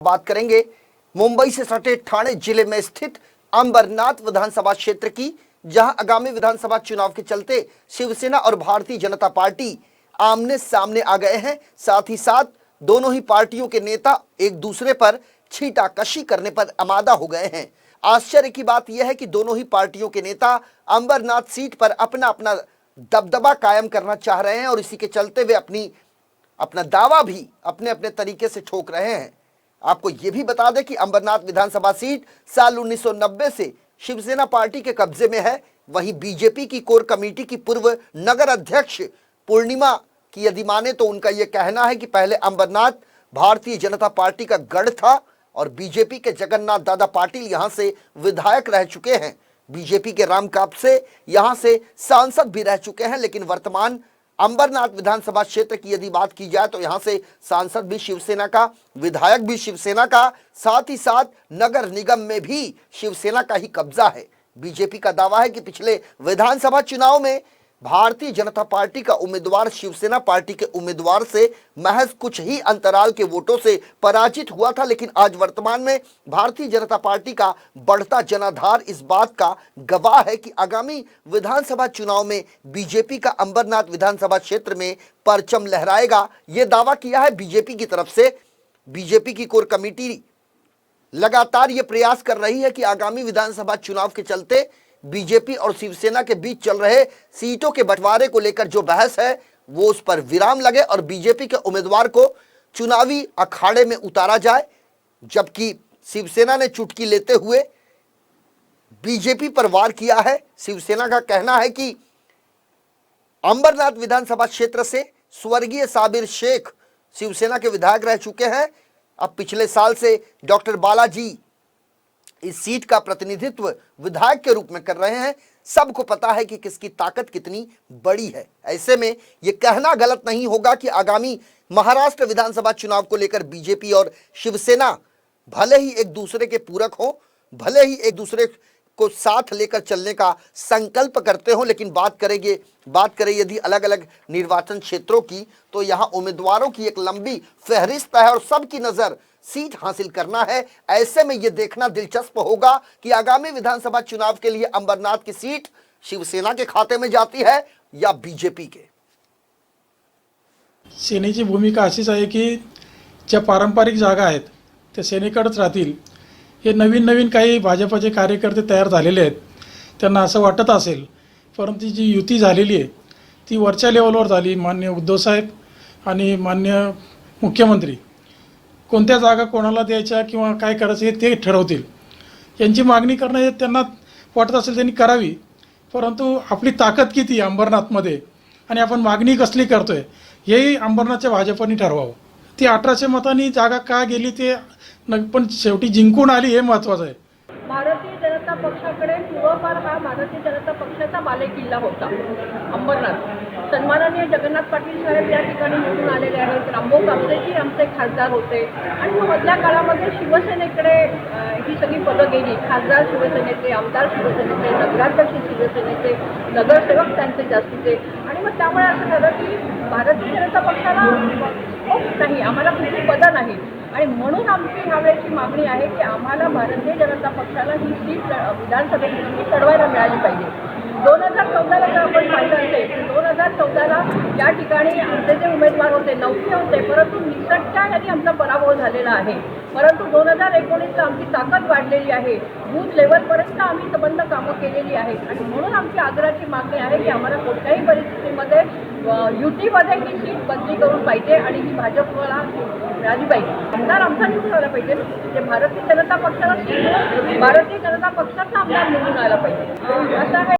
बात करेंगे मुंबई से सटे ठाणे जिले में स्थित अंबरनाथ विधानसभा क्षेत्र की, जहां आगामी विधानसभा चुनाव के चलते शिवसेना और भारतीय जनता पार्टी आमने सामने आ गए हैं। साथ ही साथ दोनों ही पार्टियों के नेता एक दूसरे पर छींटाकशी करने पर आमादा हो गए हैं। आश्चर्य की बात यह है कि दोनों ही पार्टियों के नेता अंबरनाथ सीट पर अपना अपना दबदबा कायम करना चाह रहे हैं और इसी के चलते वे अपना दावा भी अपने अपने तरीके से ठोक रहे हैं। आपको यह भी बता दें कि अंबरनाथ विधानसभा सीट साल 1990 से शिवसेना पार्टी के कब्जे में है। वहीं बीजेपी की कोर कमेटी की पूर्व नगर अध्यक्ष पूर्णिमा की यदि माने तो उनका यह कहना है कि पहले अंबरनाथ भारतीय जनता पार्टी का गढ़ था और बीजेपी के जगन्नाथ दादा पाटिल यहां से विधायक रह चुके हैं। बीजेपी के राम कापसे यहां से सांसद भी रह चुके हैं, लेकिन वर्तमान अंबरनाथ विधानसभा क्षेत्र की यदि बात की जाए तो यहां से सांसद भी शिवसेना का, विधायक भी शिवसेना का, साथ ही साथ नगर निगम में भी शिवसेना का ही कब्जा है। बीजेपी का दावा है कि पिछले विधानसभा चुनाव में भारतीय जनता पार्टी का उम्मीदवार शिवसेना पार्टी के उम्मीदवार से महज कुछ ही अंतराल के वोटों से पराजित हुआ था, लेकिन आज वर्तमान में भारतीय जनता पार्टी का बढ़ता जनाधार इस बात का गवाह है कि आगामी विधानसभा चुनाव में बीजेपी का अंबरनाथ विधानसभा क्षेत्र में परचम लहराएगा। यह दावा किया है बीजेपी की तरफ से। बीजेपी की कोर कमेटी लगातार यह प्रयास कर रही है कि आगामी विधानसभा चुनाव के चलते बीजेपी और शिवसेना के बीच चल रहे सीटों के बंटवारे को लेकर जो बहस है वो उस पर विराम लगे और बीजेपी के उम्मीदवार को चुनावी अखाड़े में उतारा जाए, जबकि शिवसेना ने चुटकी लेते हुए बीजेपी पर वार किया है। शिवसेना का कहना है कि अंबरनाथ विधानसभा क्षेत्र से स्वर्गीय साबिर शेख शिवसेना के विधायक रह चुके हैं। अब पिछले साल से डॉक्टर बालाजी इस सीट का प्रतिनिधित्व विधायक के रूप में कर रहे हैं। सबको पता है कि किसकी ताकत कितनी बड़ी है। ऐसे में यह कहना गलत नहीं होगा कि आगामी महाराष्ट्र विधानसभा चुनाव को लेकर बीजेपी और शिवसेना भले ही एक दूसरे के पूरक हों, भले ही एक दूसरे को साथ लेकर चलने का संकल्प करते हो, लेकिन बात करें यदि अलग अलग निर्वाचन क्षेत्रों की तो यहां उम्मीदवारों की एक लंबी फहरिस्त है और सबकी नजर सीट हासिल करना है। ऐसे में यह देखना दिलचस्प होगा कि आगामी विधानसभा चुनाव के लिए अंबरनाथ की सीट शिवसेना के खाते में जाती है या बीजेपी के। सेनेची भूमिका अशीच आहे की ज्या पारंपरिक जागा आहेत ते सेनेकडेच राहतील। हे नवीन काही भाजपचे कार्यकर्ते तयार झालेले आहेत, त्यांना असं वाटत असेल, परंतु जी युती झालेली आहे ती वरच्या लेवलवर झाली। माननीय उद्धव साहेब आणि माननीय मुख्यमंत्री कोणत्या जागा कोणाला द्यायच्या किंवा काय करायचं हे ते ठरवतील। यांची मागणी करणं हे त्यांना वाटत असेल त्यांनी करावी, परंतु आपली ताकद किती अंबरनाथमध्ये आणि आपण मागणी कसली करतोय हेही अंबरनाथच्या भाजपने ठरवावं। ती 1800 मतांनी जागा का गेली ते पण शेवटी जिंकून आली हे महत्त्वाचं आहे। भारतीय जनता पक्षाकडे पूर्वपार हा भारतीय जनता पक्षाचा बालेकिल्ला होता अंबरनाथ। सन्माननीय जगन्नाथ पाटील साहेब या ठिकाणी निवडून आलेले आहेत। रामभाऊ कापसेजी आमचे खासदार होते आणि मधल्या काळामध्ये शिवसेनेकडे ही सगळी पदं गेली। खासदार शिवसेनेचे, आमदार शिवसेनेचे, नगराध्यक्ष शिवसेनेचे, नगरसेवक त्यांचे जास्तीचे, आणि मग त्यामुळे असं झालं की भारतीय जनता पक्षाला नाही, आम्हाला कुठली पदं नाही, आणि म्हणून आमची ह्यावेळेची मागणी आहे की आम्हाला भारतीय जनता पक्षाला ही सीट विधानसभेची लढवायला मिळाली पाहिजे। 2014ला जर आपण पाहिलं असेल, 2014ला या ठिकाणी आमचे जे उमेदवार होते 9 होते, परंतु निसटच्या यांनी आमचा पराभव झालेला आहे। परंतु 2019ला आमची ताकद वाढलेली आहे, बूथ लेवलपर्यंत आम्ही संबंध कामं केलेली आहेत, आणि म्हणून आमची आग्रहाची मागणी आहे की आम्हाला कोणत्याही परिस्थितीमध्ये युतीमध्ये ही सीट बदली करून पाहिजे आणि ही भाजपला मिळाली पाहिजे। आमदार आमचा निवडून आला पाहिजे, म्हणजे भारतीय जनता पक्षाला भारतीय जनता पक्षाचा आमदार निवडून आला पाहिजे असं आहे।